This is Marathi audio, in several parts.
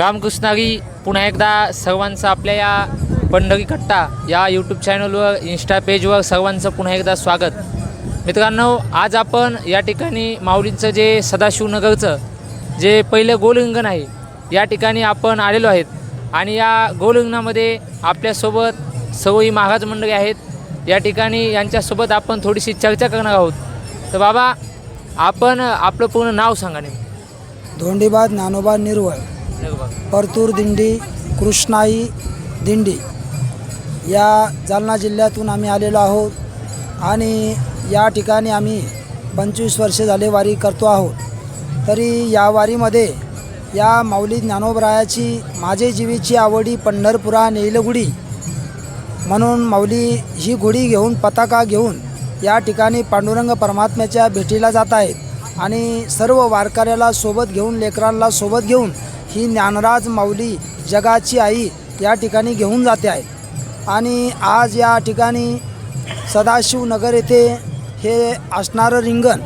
रामकृष्णारी पुन्हा एकदा सर्वांचं आपल्या या पंढरी कट्टा या यूट्यूब चॅनलवर इंस्टा पेजवर सर्वांचं पुन्हा एकदा स्वागत. मित्रांनो, आज आपण या ठिकाणी माऊलींचं जे सदाशिवनगरचं जे पहिलं गोलरिंगण आहे या ठिकाणी आपण आलेलो आहेत आणि या गोलरिंगणामध्ये आपल्यासोबत सर्वही महाराज मंडळी आहेत. या ठिकाणी यांच्यासोबत आपण थोडीशी चर्चा करणार आहोत. तर बाबा, आपण आपलं पूर्ण नाव सांगा. धोंडीबा ज्ञानोबा निर्वळ, परतूर दिंडी, कृष्णाई दिंडी या जालना जिल्ह्यातून आम्ही आलेलो आहोत आणि या ठिकाणी आम्ही 25 वर्षे झाले वारी करतो आहोत. तरी या वारीमध्ये या माऊली ज्ञानोबरायाची माझे जीवीची आवडी पंढरपुरा नेलगुडी म्हणून माऊली ही गुढी घेऊन पताका घेऊन या ठिकाणी पांडुरंग परमात्म्याच्या भेटीला जात आहेत आणि सर्व वारकऱ्याला सोबत घेऊन, लेकरांना सोबत घेऊन ही ज्ञानराज माऊली जगाची आई या ठिकाणी घेऊन जाते आहे. आणि आज या ठिकाणी सदाशिवनगर येथे हे असणारं रिंगण,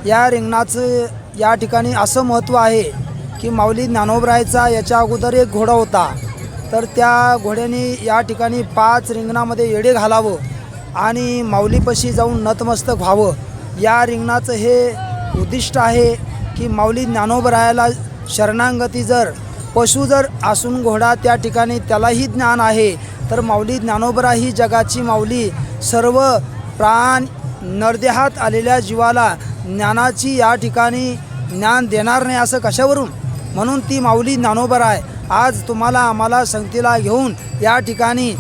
या रिंगणाचं या ठिकाणी असं महत्त्व आहे की माऊली ज्ञानोबरायाचा याच्या अगोदर एक घोडा होता, तर त्या घोड्याने या ठिकाणी 5 रिंगणामध्ये येडे घालावं आणि माऊलीपाशी जाऊन नतमस्तक व्हावं. या रिंगणाचं हे उद्दिष्ट आहे की माऊली ज्ञानोबरायाला शरणागती, जर पशु जर असून घोडा त्या ठिकाणी त्यालाही ज्ञान आहे, तर माऊली ज्ञानोबरा ही जगाची माऊली सर्व प्राण नरदेहात आलेल्या जीवाला ज्ञानाची या ठिकाणी ज्ञान देणार नाही असं कशावरून, म्हणून ती माऊली ज्ञानोबरा आहे. आज तुम्हाला आम्हाला संगतीला घेऊन या ठिकाणी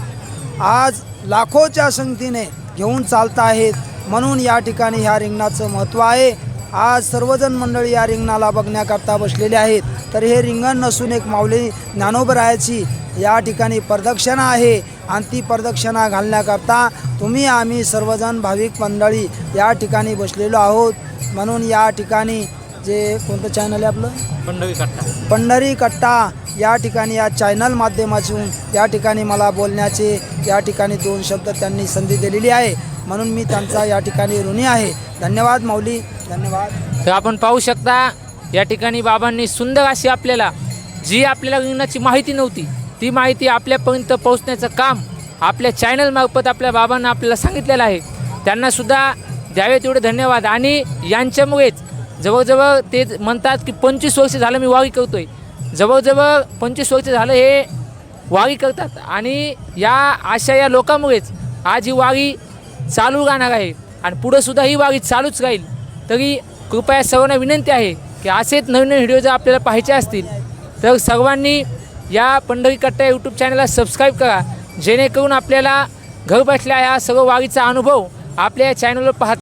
आज लाखोच्या संगतीने घेऊन चालत आहेत, म्हणून या ठिकाणी ह्या रिंगणाचं महत्त्व आहे. आज सर्वजण मंडळी या रिंगणाला बघण्याकरता बसलेले आहेत. तर हे रिंगण नसून एक माऊली ज्ञानोबरायाची या ठिकाणी प्रदक्षिणा आहे आणि ती प्रदक्षिणा घालण्याकरता तुम्ही आम्ही सर्वजण भाविक मंडळी या ठिकाणी बसलेलो आहोत. म्हणून या ठिकाणी जे कोणतं चॅनल आहे आपलं पंढरी कट्टा या ठिकाणी या चॅनल माध्यमातून या ठिकाणी मला बोलण्याचे या ठिकाणी 2 शब्द त्यांनी संधी दिलेली आहे, म्हणून मी त्यांचा या ठिकाणी ऋणी आहे. धन्यवाद माऊली, धन्यवाद. तर आपण पाहू शकता या ठिकाणी बाबांनी सुंदर अशी आपल्याला जी आपल्याला रिंगणाची माहिती नव्हती ती माहिती आपल्यापर्यंत पोहोचण्याचं काम आपल्या चॅनलमार्फत आपल्या बाबांना आपल्याला सांगितलेलं आहे. त्यांनासुद्धा द्यावे तेवढे धन्यवाद. आणि यांच्यामुळेच जवळजवळ ते म्हणतात की 25 वर्ष झालं मी वारी करतो आहे. जवळजवळ 25 वर्ष झालं हे वारी करतात आणि या अशा या लोकांमुळेच आज ही वारी चालू राहणार आहे आणि पुढंसुद्धा ही वारी चालूच राहील. तरी कृपया सर्वांना विनंती आहे की असेच नवीन व्हिडिओ जर आपल्याला पाहायचे असतील तर सर्वांनी या पंढरी कट्टा यूट्यूब चॅनलला सबस्क्राईब करा, जेणेकरून आपल्याला घर बसल्या ह्या सर्व वारीचा अनुभव आपल्या चॅनलवर पाहता